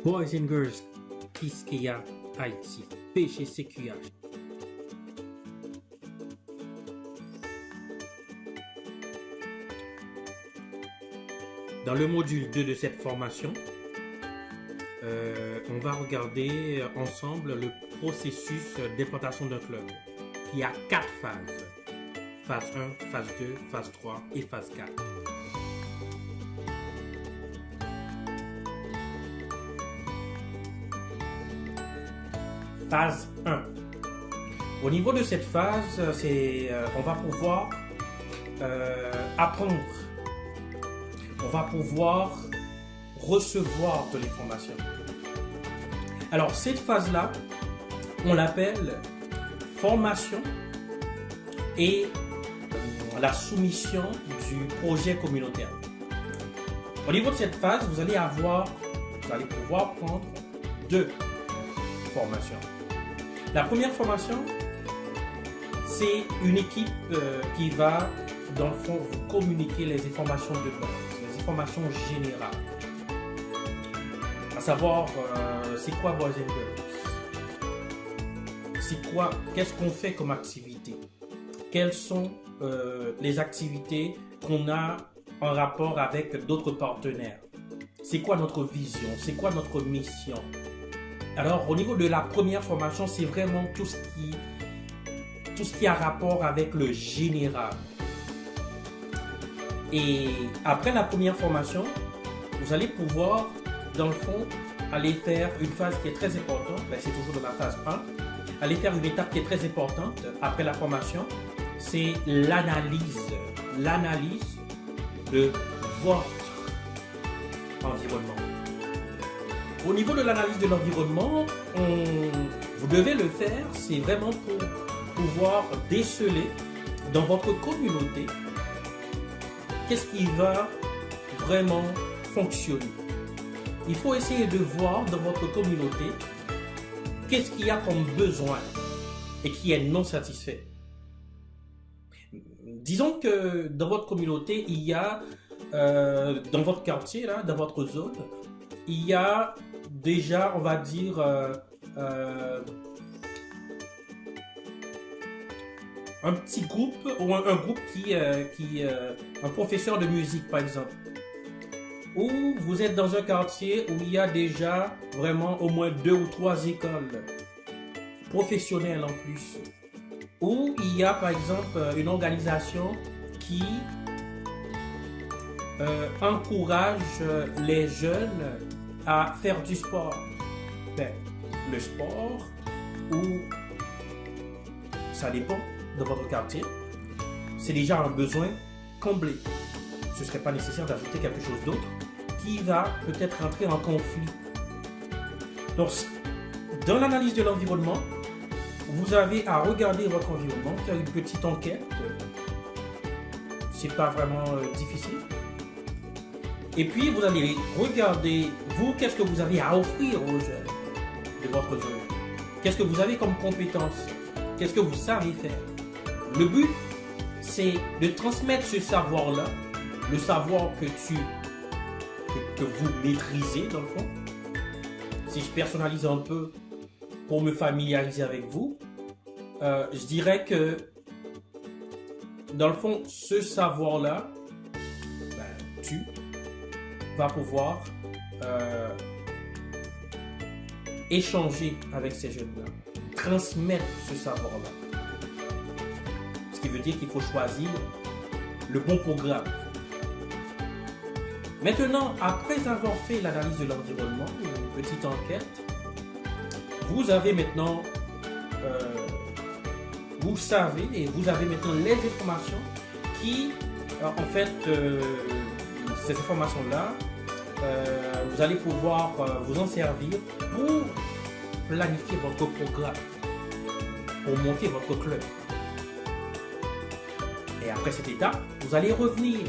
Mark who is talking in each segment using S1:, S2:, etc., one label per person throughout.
S1: Boys and Girls Kiskeya Haïti, PGCQH. Dans le module 2 de cette formation, on va regarder ensemble le processus d'implantation d'un club qui a 4 phases. Phase 1, phase 2, phase 3 et phase 4. Phase 1. Au niveau de cette phase, on va pouvoir apprendre. On va pouvoir recevoir de l'information. Alors, cette phase-là, on l'appelle formation et la soumission du projet communautaire. Au niveau de cette phase, vous allez pouvoir prendre 2 formations. La première formation, c'est une équipe qui va, dans le fond, vous communiquer les informations de base, les informations générales. À savoir, c'est quoi Boys and Girls? Qu'est-ce qu'on fait comme activité? Quelles sont les activités qu'on a en rapport avec d'autres partenaires? C'est quoi notre vision? C'est quoi notre mission? Alors, au niveau de la première formation, c'est vraiment tout ce qui a rapport avec le général. Et après la première formation, vous allez pouvoir, dans le fond, aller faire une phase qui est très importante. C'est toujours dans la phase 1. Aller faire une étape qui est très importante après la formation, c'est l'analyse. L'analyse de votre environnement. Au niveau de l'analyse de l'environnement, vous devez le faire, c'est vraiment pour pouvoir déceler dans votre communauté qu'est-ce qui va vraiment fonctionner. Il faut essayer de voir dans votre communauté qu'est-ce qu'il y a comme besoin et qui est non satisfait. Disons que dans votre communauté, il y a, dans votre quartier, là, dans votre zone, il y a déjà, on va dire, un petit groupe ou un groupe un professeur de musique par exemple, ou vous êtes dans un quartier où il y a déjà vraiment au moins 2 ou 3 écoles professionnelles en plus, où il y a par exemple une organisation qui encourage les jeunes à faire du sport. Le sport, ou ça dépend de votre quartier, c'est déjà un besoin comblé. Ce ne serait pas nécessaire d'ajouter quelque chose d'autre qui va peut-être entrer en conflit. Donc, dans l'analyse de l'environnement, vous avez à regarder votre environnement, faire une petite enquête. C'est pas vraiment difficile. Et puis, vous allez regarder, vous, qu'est-ce que vous avez à offrir aux jeunes de votre zone. Qu'est-ce que vous avez comme compétences? Qu'est-ce que vous savez faire? Le but, c'est de transmettre ce savoir-là, le savoir que vous maîtrisez dans le fond. Si je personnalise un peu pour me familiariser avec vous, je dirais que dans le fond, ce savoir-là, tu vas pouvoir échanger avec ces jeunes-là, transmettre ce savoir-là. Ce qui veut dire qu'il faut choisir le bon programme. Maintenant, après avoir fait l'analyse de l'environnement, une petite enquête, vous avez maintenant, vous savez et vous avez maintenant les informations qui, en fait, ces informations-là, vous allez pouvoir vous en servir pour planifier votre programme, pour monter votre club. Et après cette étape, vous allez revenir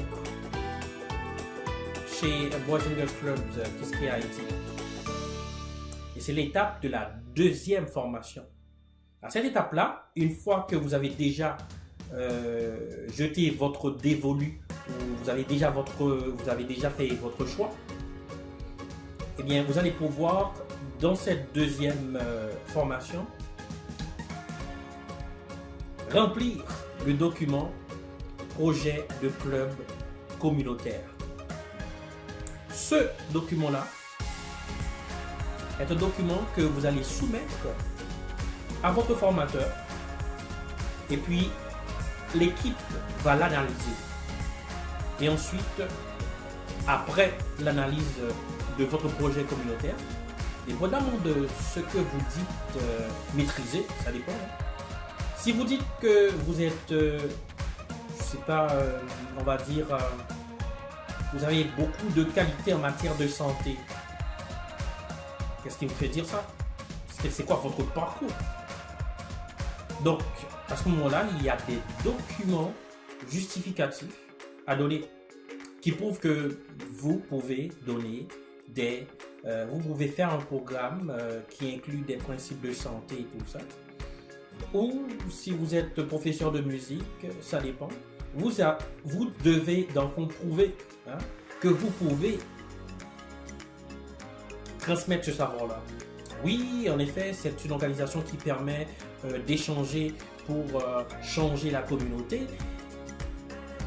S1: chez Boys and Girls Clubs Kiskeya Haïti. Et c'est l'étape de la deuxième formation. À cette étape-là, une fois que vous avez déjà jeté votre dévolu, vous avez déjà fait votre choix, eh bien, vous allez pouvoir, dans cette deuxième formation, remplir le document projet de club communautaire. Ce document-là est un document que vous allez soumettre à votre formateur et puis l'équipe va l'analyser. Et ensuite, après l'analyse de votre projet communautaire, dépendamment de ce que vous dites maîtriser, ça dépend. Si vous dites que vous êtes, je sais pas, on va dire, vous avez beaucoup de qualités en matière de santé, qu'est-ce qui vous fait dire ça? C'est quoi votre parcours? Donc, à ce moment-là, il y a des documents justificatifs à donner qui prouvent que vous pouvez donner vous pouvez faire un programme qui inclut des principes de santé et tout ça. Ou si vous êtes professeur de musique, ça dépend. Vous devez dans le fond prouver que vous pouvez transmettre ce savoir-là. Oui, en effet, c'est une organisation qui permet d'échanger pour changer la communauté,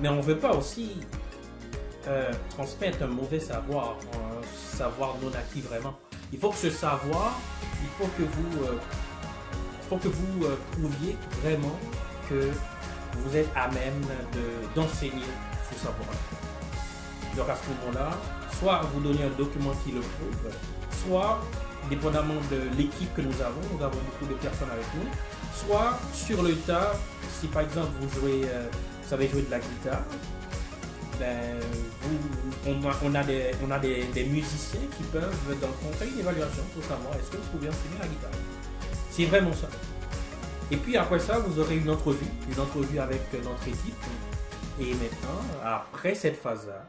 S1: mais on ne veut pas aussi transmettre un mauvais savoir, un savoir non acquis vraiment. Il faut que ce savoir, il faut que vous prouviez vraiment que vous êtes à même d'enseigner ce savoir-là. Donc à ce moment-là, soit vous donnez un document qui le prouve, soit, dépendamment de l'équipe que nous avons beaucoup de personnes avec nous, soit sur le tas, si par exemple vous savez jouer de la guitare, ben, on a des musiciens qui peuvent dans le fond faire une évaluation pour savoir est-ce que vous pouvez enseigner la guitare. C'est vraiment ça. Et puis après ça, vous aurez une entrevue avec notre équipe. Et maintenant, après cette phase-là,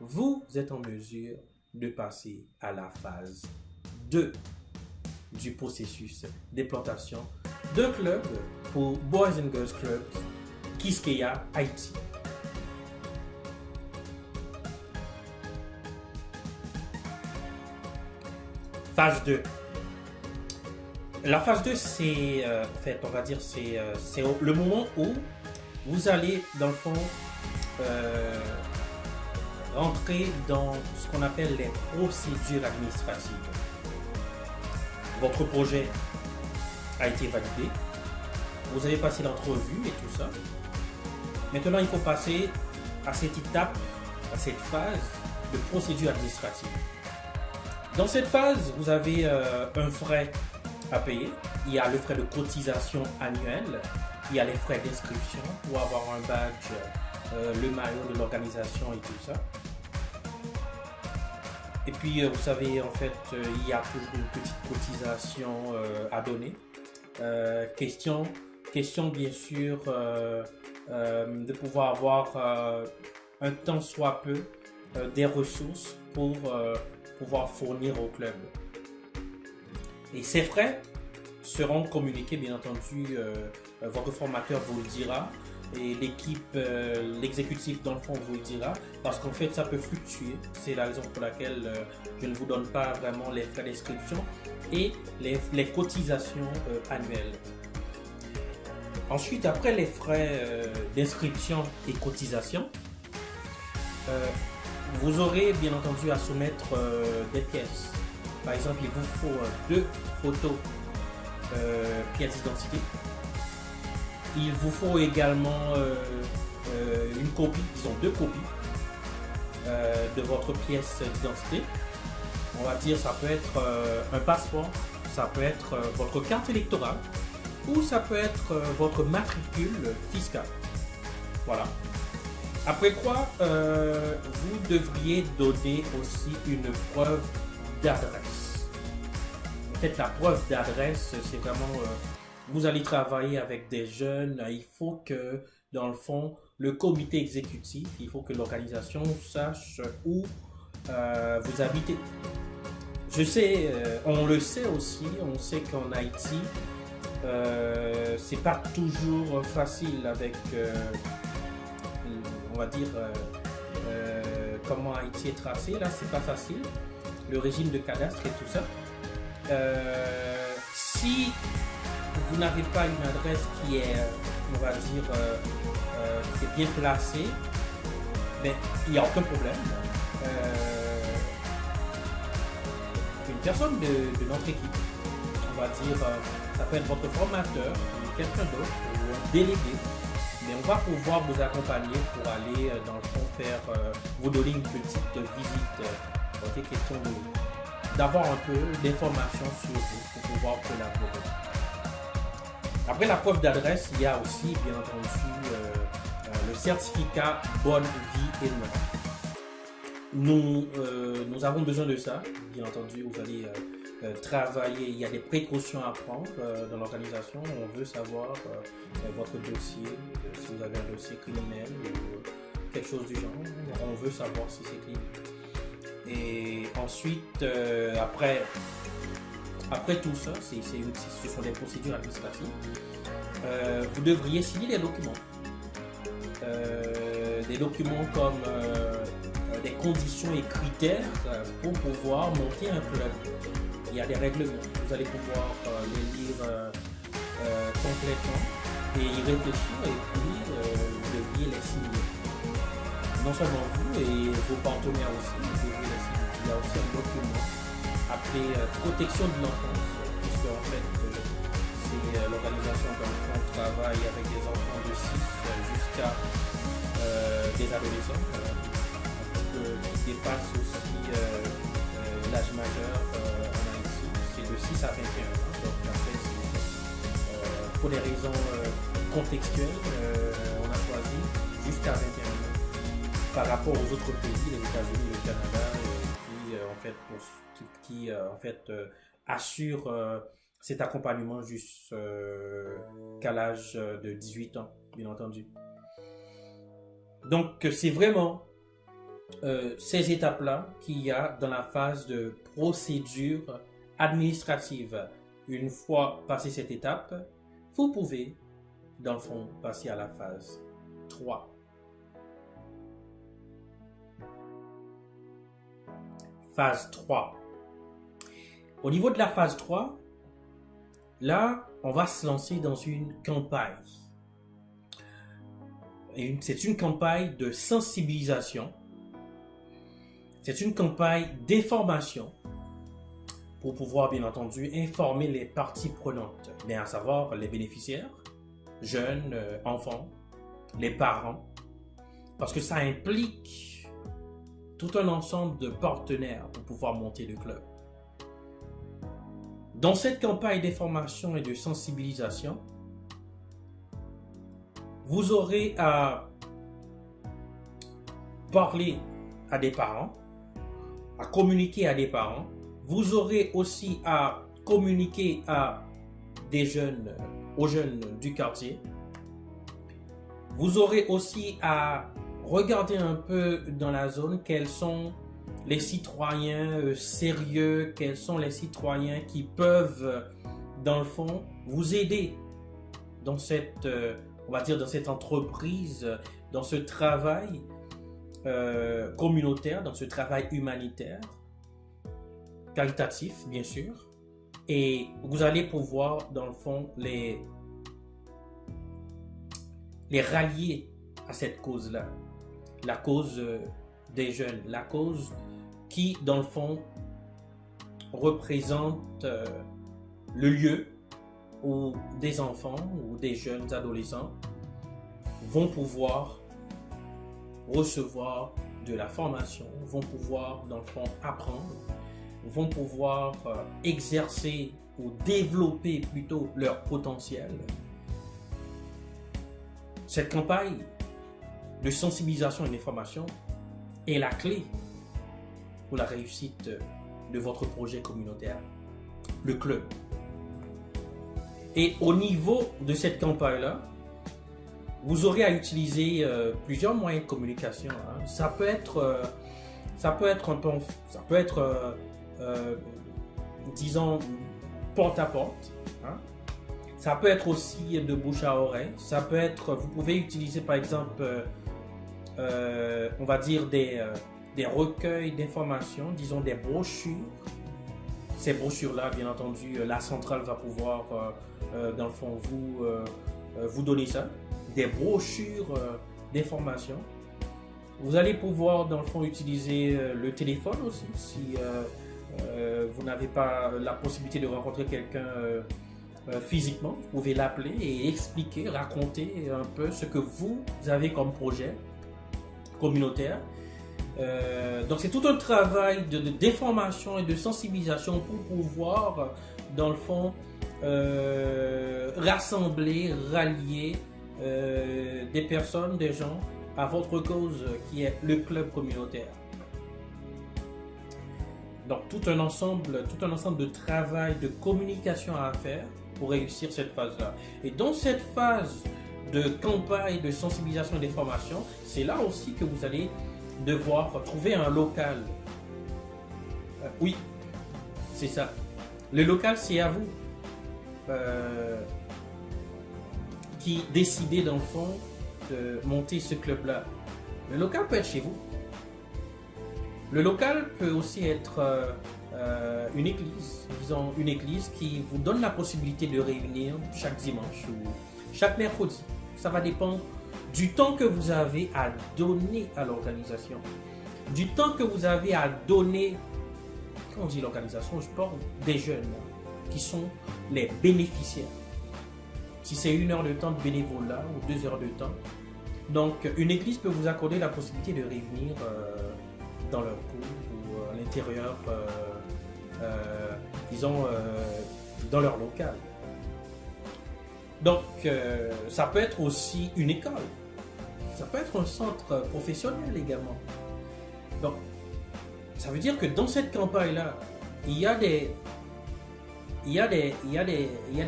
S1: vous êtes en mesure de passer à la phase 2 du processus d'implantation d'un club pour Boys and Girls Club Quisqueya, Haïti. Phase 2. La phase 2, c'est en fait, on va dire, c'est le moment où vous allez, dans le fond, rentrer dans ce qu'on appelle les procédures administratives. Votre projet a été validé, vous avez passé l'entrevue et tout ça. Maintenant, il faut passer à cette étape, à cette phase de procédure administrative. Dans cette phase, vous avez un frais à payer. Il y a le frais de cotisation annuelle, il y a les frais d'inscription pour avoir un badge, le maillot de l'organisation et tout ça. Et puis, vous savez, en fait, il y a toujours une petite cotisation à donner. Question bien sûr de pouvoir avoir un tant soit peu des ressources pour pouvoir fournir au club. Et ces frais seront communiqués, bien entendu, votre formateur vous le dira et l'équipe, l'exécutif dans le fond vous le dira, parce qu'en fait ça peut fluctuer. C'est la raison pour laquelle je ne vous donne pas vraiment les frais d'inscription et les cotisations annuelles. Ensuite, après les frais d'inscription et cotisation, vous aurez bien entendu à soumettre des pièces. Par exemple, il vous faut 2 photos pièces d'identité. Il vous faut également une copie, disons 2 copies de votre pièce d'identité. On va dire ça peut être un passeport, ça peut être votre carte électorale ou ça peut être votre matricule fiscale. Voilà. Après quoi, vous devriez donner aussi une preuve d'adresse. En fait, la preuve d'adresse, c'est vraiment, vous allez travailler avec des jeunes, il faut que, dans le fond, le comité exécutif, il faut que l'organisation sache où vous habitez. Je sais, on le sait aussi, on sait qu'en Haïti, c'est pas toujours facile avec, on va dire, comment Haïti est tracé, là, c'est pas facile. le régime de cadastre et tout ça. Si vous n'avez pas une adresse qui est, on va dire, qui est bien placée, mais il n'y a aucun problème. Une personne de notre équipe, on va dire, ça peut être votre formateur ou quelqu'un d'autre ou un délégué, mais on va pouvoir vous accompagner pour aller dans le fond faire, vous donner une petite visite, question d'avoir un peu d'informations sur vous pour pouvoir collaborer. Après la preuve d'adresse, il y a aussi bien entendu le certificat Bonne Vie et Mœurs. Nous avons besoin de ça, bien entendu. Vous allez travailler, il y a des précautions à prendre dans l'organisation. On veut savoir votre dossier, si vous avez un dossier criminel ou quelque chose du genre. On veut savoir si c'est clean. Et ensuite, après tout ça, ce sont des procédures administratives. Vous devriez signer des documents. Des documents comme des conditions et critères pour pouvoir monter un club. Il y a des règlements. Vous allez pouvoir les lire complètement et y réfléchir et puis vous devriez les signer. Non seulement vous et vos partenaires aussi, vous devriez les signer. Il y a aussi un document appelé protection de l'enfance, puisque en fait c'est l'organisation d'un travail avec des enfants de 6 jusqu'à des adolescents qui dépassent aussi l'âge majeur en Haïti. C'est de 6 à 21 ans. Donc après, pour des raisons contextuelles, on a choisi jusqu'à 21 ans par rapport aux autres pays, les États-Unis, le Canada, qui assure cet accompagnement jusqu'à l'âge de 18 ans, bien entendu. Donc, c'est vraiment ces étapes-là qu'il y a dans la phase de procédure administrative. Une fois passé cette étape, vous pouvez, dans le fond, passer à la phase 3. Phase 3. Au niveau de la phase 3, là, on va se lancer dans une campagne. C'est une campagne de sensibilisation. C'est une campagne d'information pour pouvoir, bien entendu, informer les parties prenantes, à savoir les bénéficiaires, jeunes, enfants, les parents, parce que ça implique tout un ensemble de partenaires pour pouvoir monter le club. Dans cette campagne d'information et de sensibilisation, vous aurez à parler à des parents, à communiquer à des parents. Vous aurez aussi à communiquer à des jeunes, aux jeunes du quartier. Vous aurez aussi à regarder un peu dans la zone quels sont les citoyens sérieux, quels sont les citoyens qui peuvent, dans le fond, vous aider dans cette, on va dire, dans cette entreprise, dans ce travail communautaire, dans ce travail humanitaire, caritatif, bien sûr. Et vous allez pouvoir, dans le fond, les rallier à cette cause-là. La cause des jeunes, la cause qui, dans le fond, représente le lieu où des enfants ou des jeunes adolescents vont pouvoir recevoir de la formation, vont pouvoir, dans le fond, apprendre, vont pouvoir exercer ou développer plutôt leur potentiel. Cette campagne de sensibilisation et d'information est la clé pour la réussite de votre projet communautaire, le club. Et au niveau de cette campagne-là, vous aurez à utiliser plusieurs moyens de communication. Ça peut être disons, porte à porte. Ça peut être aussi de bouche à oreille. Ça peut être, vous pouvez utiliser par exemple, on va dire des recueils d'informations, disons des brochures. Ces brochures-là, bien entendu, la centrale va pouvoir, dans le fond, vous donner ça. Des brochures d'informations. Vous allez pouvoir, dans le fond, utiliser le téléphone aussi, si vous n'avez pas la possibilité de rencontrer quelqu'un physiquement. Vous pouvez l'appeler et expliquer, raconter un peu ce que vous avez comme projet communautaire. Donc c'est tout un travail d'information et de sensibilisation pour pouvoir, dans le fond, rassembler, rallier des personnes, des gens à votre cause qui est le club communautaire. Donc tout un ensemble de travail, de communication à faire pour réussir cette phase-là. Et dans cette phase de campagne, de sensibilisation et d'information, c'est là aussi que vous allez devoir trouver un local. Oui, c'est ça. Le local, c'est à vous qui décidez dans le fond de monter ce club-là. Le local peut être chez vous. Le local peut aussi être une église, disons une église qui vous donne la possibilité de réunir chaque dimanche ou chaque mercredi. Ça va dépendre du temps que vous avez à donner à l'organisation, du temps que vous avez à donner, quand on dit l'organisation, je parle des jeunes qui sont les bénéficiaires. Si c'est 1 heure de temps de bénévolat ou 2 heures de temps, donc une église peut vous accorder la possibilité de réunir dans leur cour ou à l'intérieur, disons, dans leur local. Donc, ça peut être aussi une école. Ça peut être un centre professionnel également. Donc, ça veut dire que dans cette campagne-là, il y a des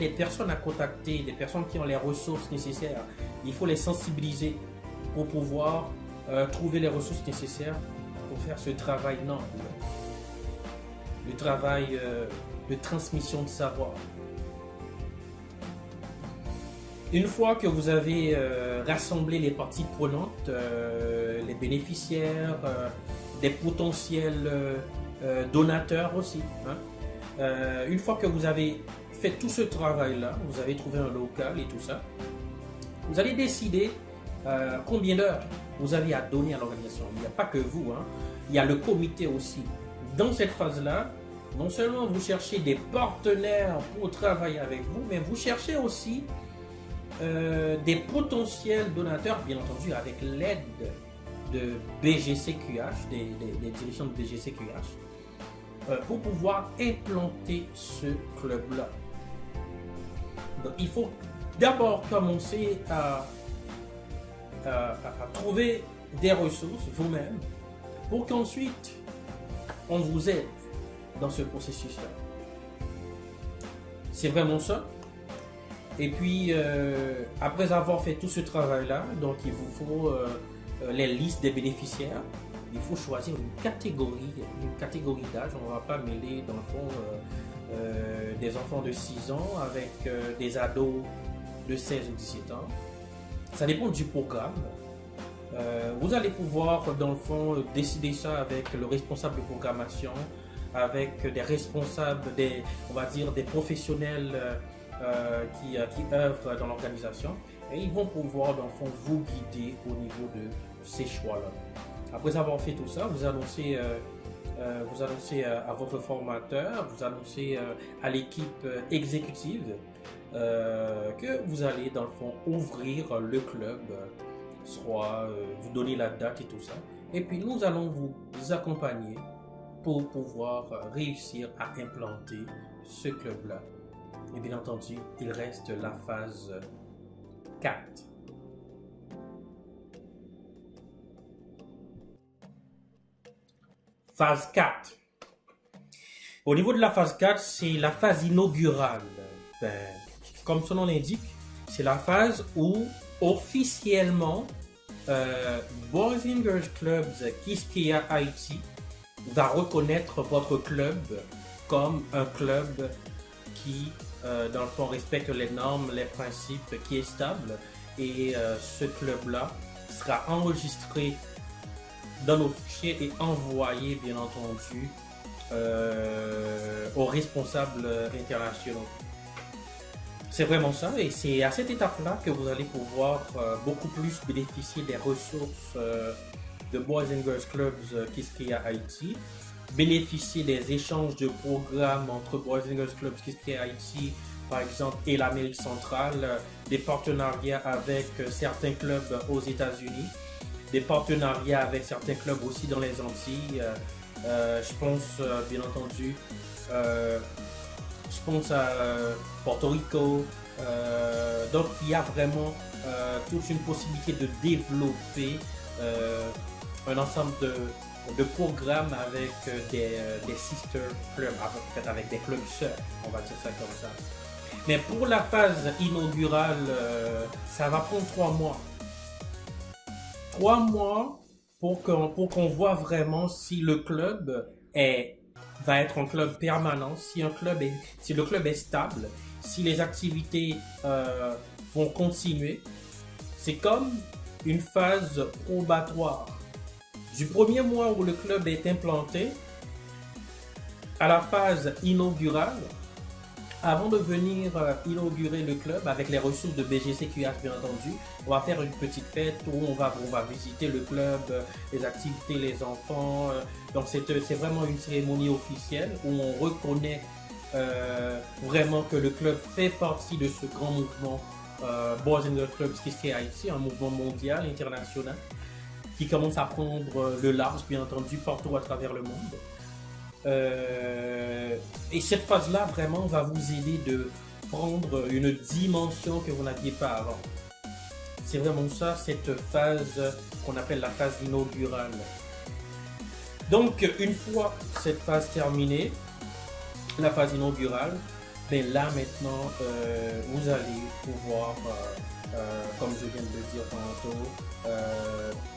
S1: personnes à contacter, des personnes qui ont les ressources nécessaires. Il faut les sensibiliser pour pouvoir trouver les ressources nécessaires pour faire ce travail noble. Le travail de transmission de savoir. Une fois que vous avez rassemblé les parties prenantes, les bénéficiaires, des potentiels donateurs aussi, hein, une fois que vous avez fait tout ce travail-là, vous avez trouvé un local et tout ça, vous allez décider combien d'heures vous avez à donner à l'organisation. Il n'y a pas que vous, hein, il y a le comité aussi. Dans cette phase-là, non seulement vous cherchez des partenaires pour travailler avec vous, mais vous cherchez aussi des potentiels donateurs, bien entendu avec l'aide de BGCQH, des dirigeants de BGCQH, pour pouvoir implanter ce club-là. Donc il faut d'abord commencer à trouver des ressources vous-même pour qu'ensuite on vous aide dans ce processus-là. C'est vraiment ça. Et puis, après avoir fait tout ce travail-là, donc il vous faut les listes des bénéficiaires. Il faut choisir une catégorie d'âge. On ne va pas mêler, dans le fond, des enfants de 6 ans avec des ados de 16 ou 17 ans. Ça dépend du programme. Vous allez pouvoir, dans le fond, décider ça avec le responsable de programmation, avec des responsables, on va dire des professionnels qui œuvrent dans l'organisation, et ils vont pouvoir, dans le fond, vous guider au niveau de ces choix-là. Après avoir fait tout ça, vous annoncez à votre formateur, vous annoncez à l'équipe exécutive que vous allez, dans le fond, ouvrir le club, soit vous donner la date et tout ça. Et puis nous allons vous accompagner pour pouvoir réussir à implanter ce club-là. Et bien entendu, il reste la phase 4. Phase 4. Au niveau de la phase 4, c'est la phase inaugurale. Comme son nom l'indique, c'est la phase où officiellement Boys and Girls Clubs Quisqueya Haïti va reconnaître votre club comme un club qui, dans le fond, respecte les normes, les principes, qui est stable. Et ce club-là sera enregistré dans nos fichiers et envoyé, bien entendu, aux responsables internationaux. C'est vraiment ça, et c'est à cette étape-là que vous allez pouvoir beaucoup plus bénéficier des ressources de Boys and Girls Clubs Kiski à Haïti, bénéficier des échanges de programmes entre Boys and Girls Clubs Kiski à Haïti, par exemple, et l'Amérique centrale, des partenariats avec certains clubs aux États-Unis, des partenariats avec certains clubs aussi dans les Antilles. Je pense, bien entendu, je pense à Porto Rico. Donc, il y a vraiment toute une possibilité de développer un ensemble de programmes avec des sister clubs, en fait, avec des clubs sœurs, on va dire ça comme ça. Mais pour la phase inaugurale, ça va prendre 3 mois. 3 mois pour qu'on voit vraiment si le club va être un club permanent, si le club est stable, si les activités vont continuer. C'est comme une phase probatoire. Du premier mois où le club est implanté à la phase inaugurale, avant de venir inaugurer le club avec les ressources de BGCQH, bien entendu, on va faire une petite fête où on va visiter le club, les activités, les enfants. Donc c'est vraiment une cérémonie officielle où on reconnaît vraiment que le club fait partie de ce grand mouvement Boys and Girls Clubs Kiski Haïti, un mouvement mondial, international, qui commence à prendre le large, bien entendu, partout à travers le monde. Et cette phase-là, vraiment, va vous aider de prendre une dimension que vous n'aviez pas avant. C'est vraiment ça, cette phase qu'on appelle la phase inaugurale. Donc, une fois cette phase terminée, la phase inaugurale, ben là maintenant, vous allez pouvoir, comme je viens de le dire tantôt,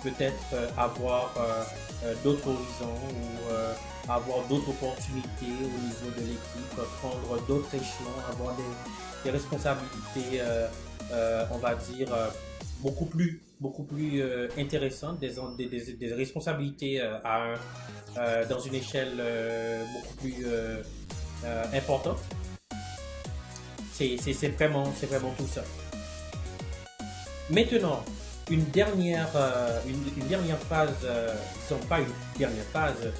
S1: peut-être avoir d'autres horizons ou avoir d'autres opportunités au niveau de l'équipe, prendre d'autres échelons, avoir des responsabilités, on va dire, beaucoup plus intéressantes, des responsabilités dans une échelle beaucoup plus importante. C'est vraiment tout ça. Maintenant, une dernière phase, disons pas une dernière phase,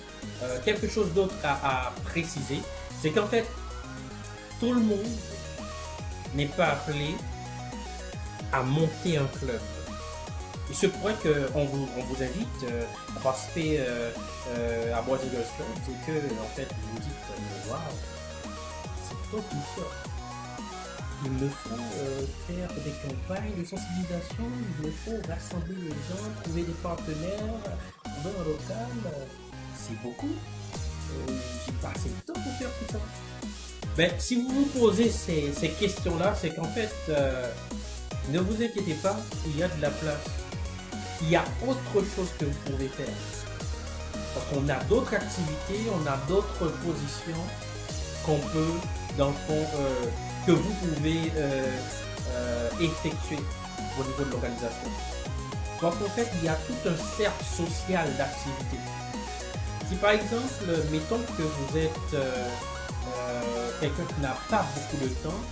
S1: quelque chose d'autre à préciser, c'est qu'en fait, tout le monde n'est pas appelé à monter un club. Il se pourrait qu'on vous invite à participer à Boys and Girls Club et que, en fait, vous vous dites, waouh, c'est pas tout ça. Il me faut faire des campagnes de sensibilisation, il me faut rassembler les gens, trouver des partenaires, trouver un local. C'est beaucoup. J'ai pas assez de temps pour faire tout ça. Mais si vous vous posez ces questions-là, c'est qu'en fait, ne vous inquiétez pas, il y a de la place. Il y a autre chose que vous pouvez faire. Parce qu'on a d'autres activités, on a d'autres positions qu'on peut, dans le fond, que vous pouvez effectuer au niveau de l'organisation. Donc en fait, il y a tout un cercle social d'activités. Si par exemple, mettons que vous êtes quelqu'un qui n'a pas beaucoup de temps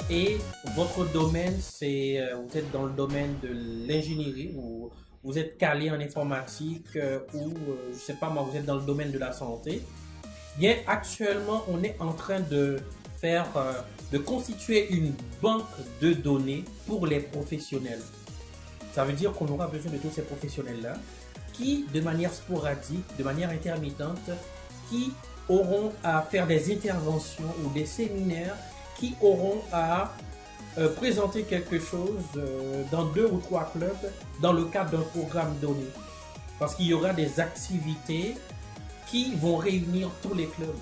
S1: et votre domaine, vous êtes dans le domaine de l'ingénierie ou vous êtes calé en informatique ou je sais pas moi, vous êtes dans le domaine de la santé, bien actuellement, on est en train de de constituer une banque de données pour les professionnels. Ça veut dire qu'on aura besoin de tous ces professionnels-là qui, de manière sporadique, de manière intermittente, qui auront à faire des interventions ou des séminaires, qui auront à présenter quelque chose dans 2 ou 3 clubs dans le cadre d'un programme donné. Parce qu'il y aura des activités qui vont réunir tous les clubs.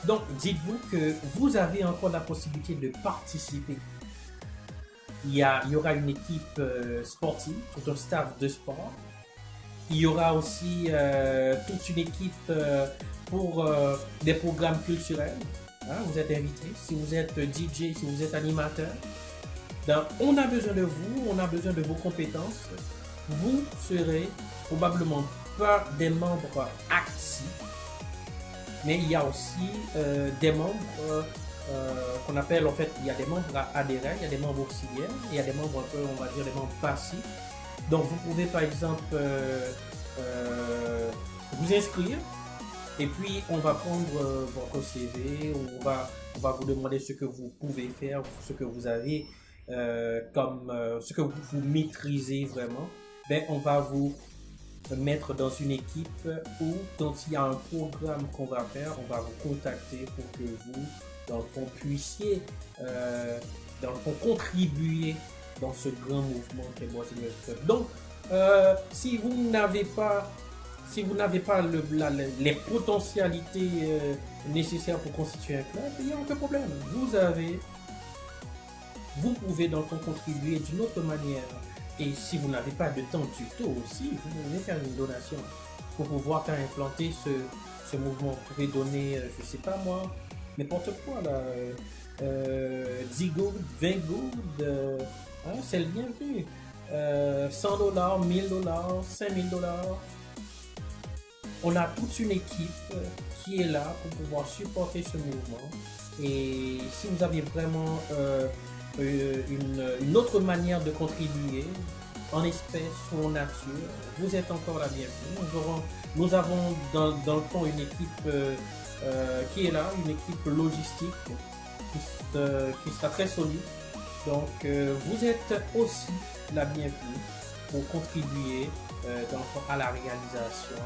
S1: Donc, dites-vous que vous avez encore la possibilité de participer. Il y aura une équipe sportive, tout un staff de sport. Il y aura aussi toute une équipe pour des programmes culturels. Hein, vous êtes invité. Si vous êtes DJ, si vous êtes animateur, donc, on a besoin de vous, on a besoin de vos compétences. Vous serez probablement pas des membres actifs, mais il y a aussi des membres qu'on appelle, en fait, il y a des membres adhérents, il y a des membres auxiliaires, il y a des membres un peu, on va dire, des membres passifs. Donc vous pouvez par exemple vous inscrire et puis on va prendre votre CV, on va vous demander ce que vous pouvez faire, ce que vous avez ce que vous maîtrisez vraiment. Ben, on va vous mettre dans une équipe où, quand il y a un programme qu'on va faire, on va vous contacter pour que vous, dans le fond, puissiez, dans le fond, contribuer dans ce grand mouvement qu'est Brazilian Club. Donc, si vous n'avez pas, les potentialités nécessaires pour constituer un club, il n'y a aucun problème. Vous pouvez dans le fond contribuer d'une autre manière. Et si vous n'avez pas de temps du tout aussi, vous pouvez faire une donation pour pouvoir faire implanter ce mouvement. Vous pouvez donner, je ne sais pas moi, n'importe quoi là, 10 gourdes, 20 gourdes, c'est le bienvenu. $100, $1000, $5000. On a toute une équipe qui est là pour pouvoir supporter ce mouvement. Et si vous avez vraiment une autre manière de contribuer en espèces ou en nature, vous êtes encore la bienvenue. Nous avons dans le fond une équipe qui est là, une équipe logistique qui sera très solide. Donc vous êtes aussi la bienvenue pour contribuer dans le fond à la réalisation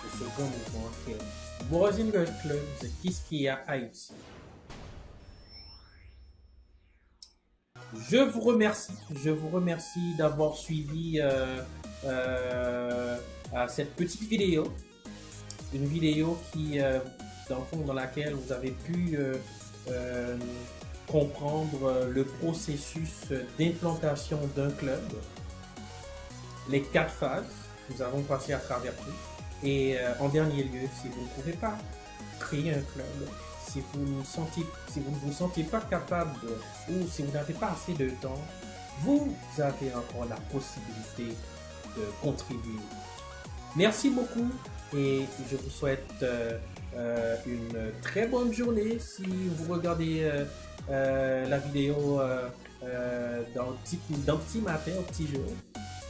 S1: de ce grand mouvement qui est Brazilian Club de Quisqueya, Haïti. Je vous remercie d'avoir suivi cette petite vidéo, une vidéo qui, dans le fond, dans laquelle vous avez pu comprendre le processus d'implantation d'un club, les 4 phases, nous avons passé à travers tout, et en dernier lieu, si vous ne pouvez pas créer un club, si vous ne vous sentez pas capable ou si vous n'avez pas assez de temps, vous avez encore la possibilité de contribuer. Merci beaucoup et je vous souhaite une très bonne journée si vous regardez la vidéo dans petit matin, au petit jour,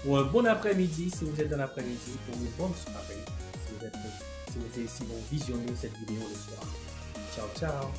S1: ou un bon après-midi si vous êtes dans l'après-midi, ou une bonne soirée si vous visionnez cette vidéo le soir. Ciao, ciao.